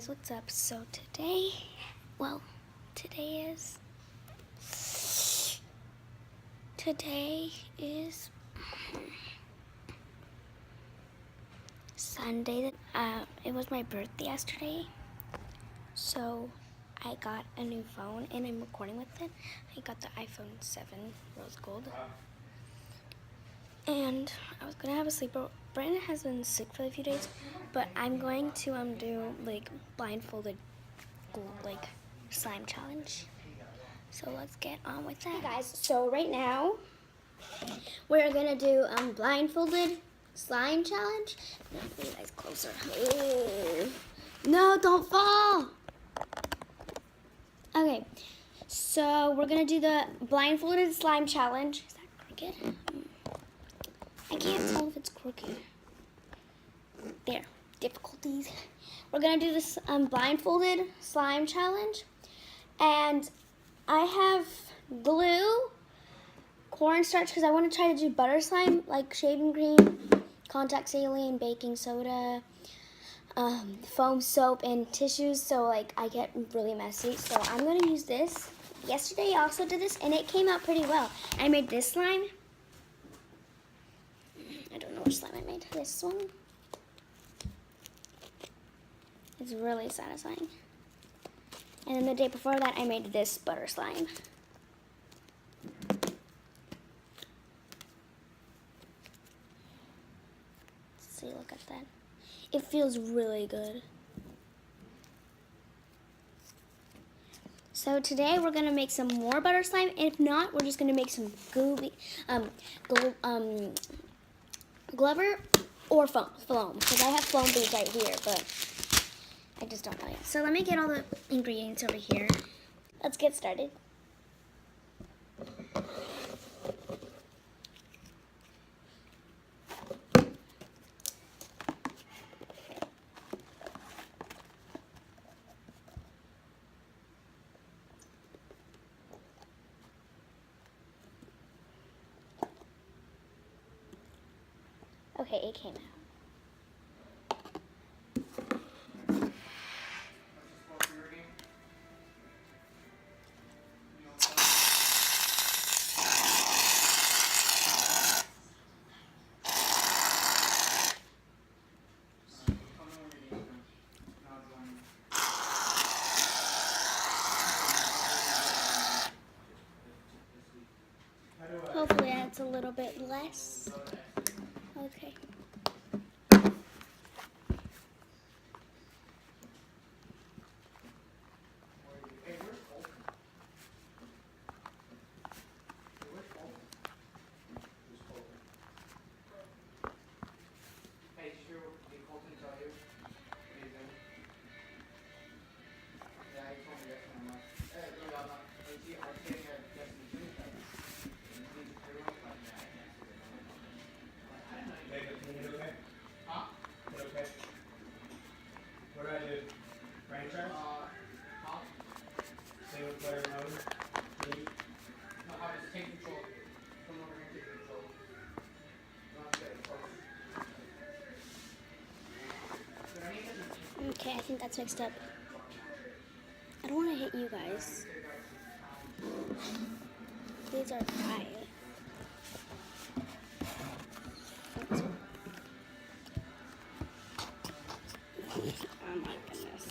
guys, what's up? So today is Sunday. It was my birthday yesterday, so I got a new phone and I'm recording with it. I got the iPhone 7 rose gold. And I was gonna have a sleepover. Brandon has been sick for a few days, but I'm going to do like blindfolded like slime challenge. So let's get on with that. Hey guys, so right now we're gonna do blindfolded slime challenge. Bring you guys closer. Oh. No, don't fall. Okay, so we're gonna do the blindfolded slime challenge. Is that crooked? I can't tell if it's crooked. There, difficulties. We're gonna do this blindfolded slime challenge, and I have glue, cornstarch because I want to try to do butter slime, like shaving cream, contact saline, baking soda, foam soap, and tissues. So like I get really messy. So I'm gonna use this. Yesterday I also did this, and it came out pretty well. I made this slime. I don't know which slime I made. This one. It's really satisfying. And then the day before that, I made this butter slime. See, look at that. It feels really good. So today we're gonna make some more butter slime. And if not, we're just gonna make some Glover or foam, because I have foam beads right here, but I just don't know yet. So let me get all the ingredients over here. Let's get started. Okay, it came out. Hopefully that's a little bit less. Okay. Okay, I think that's mixed up. I don't want to hit you guys. These are quiet. Oh my goodness.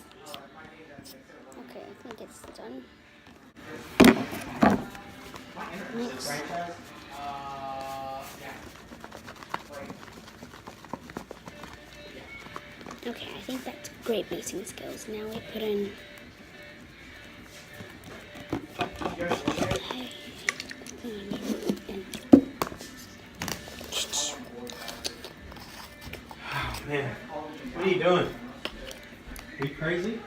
Okay, I think it's done. Mix. Okay, I think that's great mixing skills. Now we put in. Oh man, what are you doing? Are you crazy?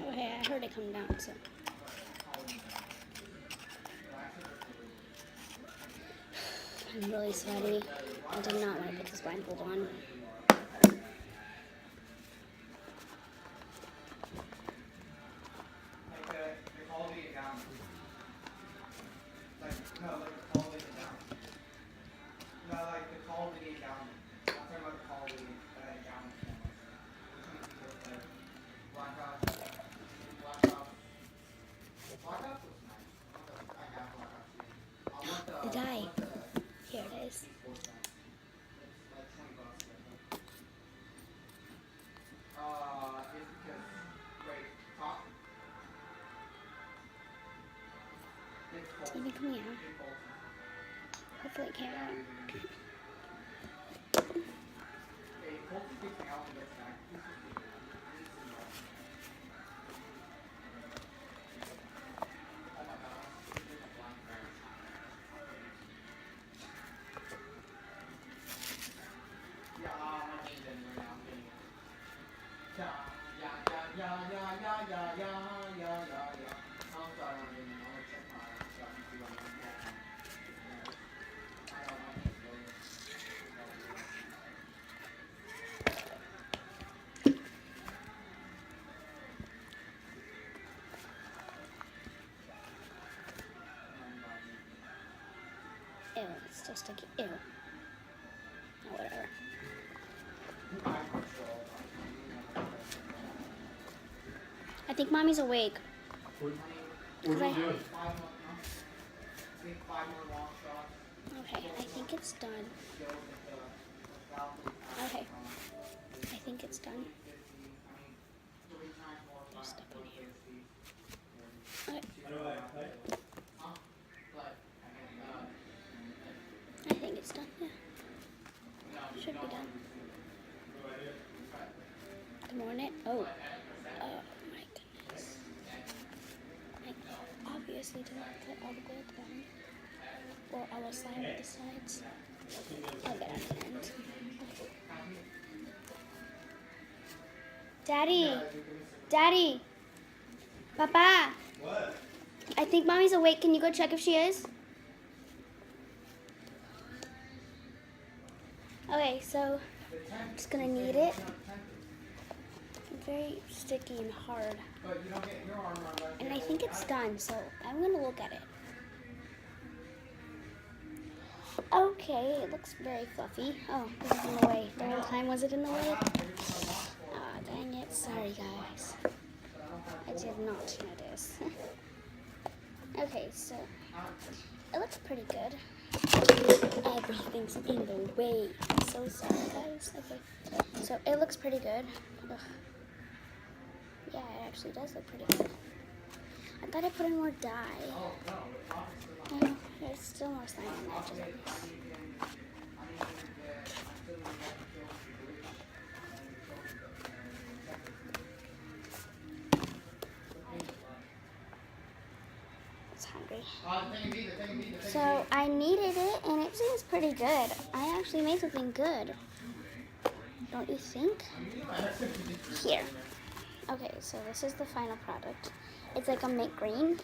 Okay, I heard it come down, so. I'm really sweaty. I did not want to put this blindfold on. It's even coming out. Hopefully it can't. Ew, it's still sticky. Ew. Oh, whatever. I think Mommy's awake. What are you doing? Okay, I think it's done. Okay, I think it's done. There's stuff in here. Okay. I think it's done, yeah. Should be done. Come on it. Oh. Oh my goodness. I obviously didn't put all the gold down. Or all the slime at the sides. I'll get at the end. Daddy! Daddy! Papa! What? I think Mommy's awake. Can you go check if she is? Okay, so I'm just gonna knead it. It's very sticky and hard. And I think it's done, so I'm gonna look at it. Okay, it looks very fluffy. Oh, this is in the way. The whole time was it in the way? Ah, dang it. Sorry, guys. I did not notice. Okay, so it looks pretty good. Everything's in the way. I'm so sorry, guys. Okay, so it looks pretty good. Ugh. Yeah, it actually does look pretty good. I thought I put in more dye. Oh, there's still more slime on the edges of this. It's hungry. So I kneaded it and it seems pretty good. I actually made something good. Don't you think? Here. Okay, so this is the final product. It's like a mint green.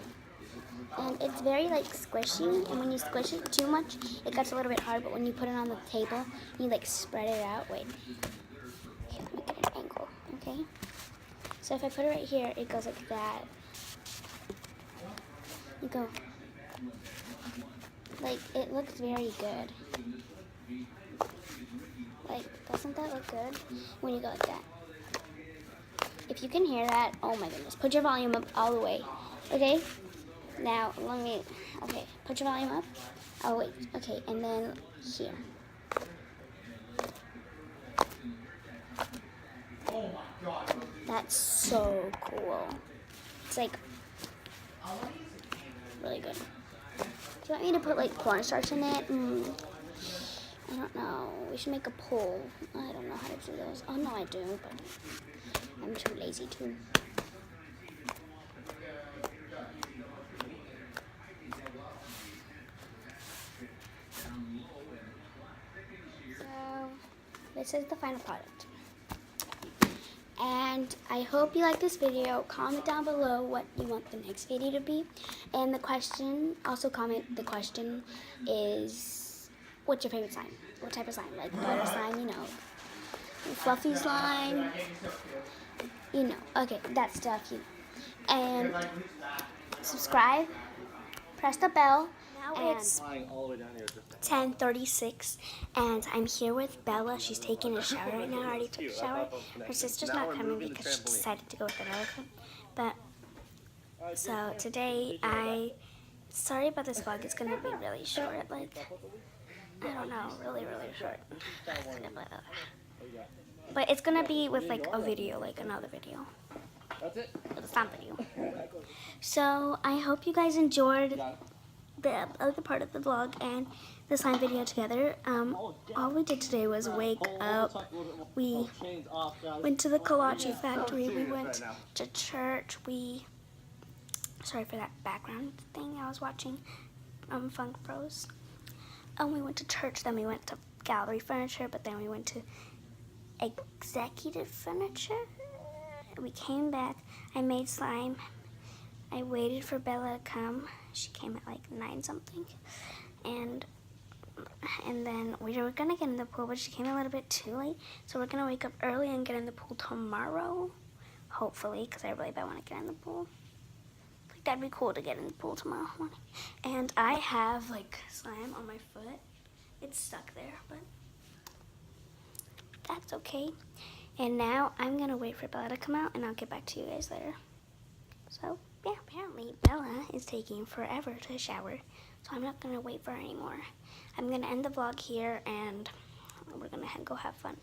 And it's very like squishy, and when you squish it too much, it gets a little bit hard, but when you put it on the table, you like spread it out. Wait. Here, let me get an angle, okay? So if I put it right here, it goes like that. You go. Like, it looks very good. Like, doesn't that look good? When you go like that. If you can hear that, oh my goodness, put your volume up all the way, okay? Now, let me, okay, put your volume up. Oh, wait, okay, and then here. That's so cool. It's like really good. Do you want me to put like cornstarch in it? I don't know. We should make a poll. I don't know how to do those. Oh, no, I do, but I'm too lazy to. So, this is the final product. And I hope you like this video. Comment down below what you want the next video to be. And the question, also comment the question is, what's your favorite slime? What type of slime? Like butter slime, you know. Fluffy slime. You know. Okay, that stuff, you know. And subscribe. Press the bell. Now it's 10:36, and I'm here with Bella. She's taking a shower right now. I already took a shower. Her sister's not coming because she decided to go with another friend. But, so today, sorry about this vlog. It's going to be really short. Like, I don't know, really, really short. But it's going to be with, like, a video, like another video. It's not video. So, I hope you guys enjoyed the other part of the vlog and the slime video together. All we did today was wake up. We went to the kolache factory. We went to church. Sorry for that background thing. I was watching Funk Bros. We went to church. Then we went to gallery furniture. But then we went to executive furniture. We came back. I made slime. I waited for Bella to come. She came at like 9 something. And then we were gonna get in the pool, but she came a little bit too late. So we're gonna wake up early and get in the pool tomorrow. Hopefully, because I really want to get in the pool. Like, that'd be cool to get in the pool tomorrow morning. And I have like slime on my foot. It's stuck there, but that's okay. And now I'm gonna wait for Bella to come out and I'll get back to you guys later. So yeah, apparently Bella is taking forever to shower, so I'm not gonna wait for her anymore. I'm gonna end the vlog here and we're gonna go have fun.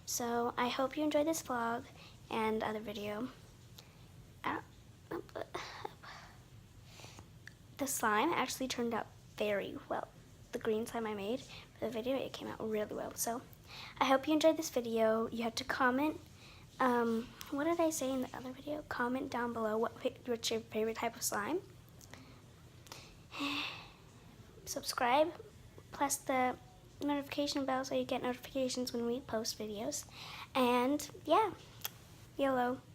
So I hope you enjoyed this vlog and other video. The slime actually turned out very well. The green slime I made for the video, it came out really well. So I hope you enjoyed this video. You have to comment. What did I say in the other video? Comment down below what's your favorite type of slime. Subscribe, plus the notification bell so you get notifications when we post videos. And yeah, YOLO.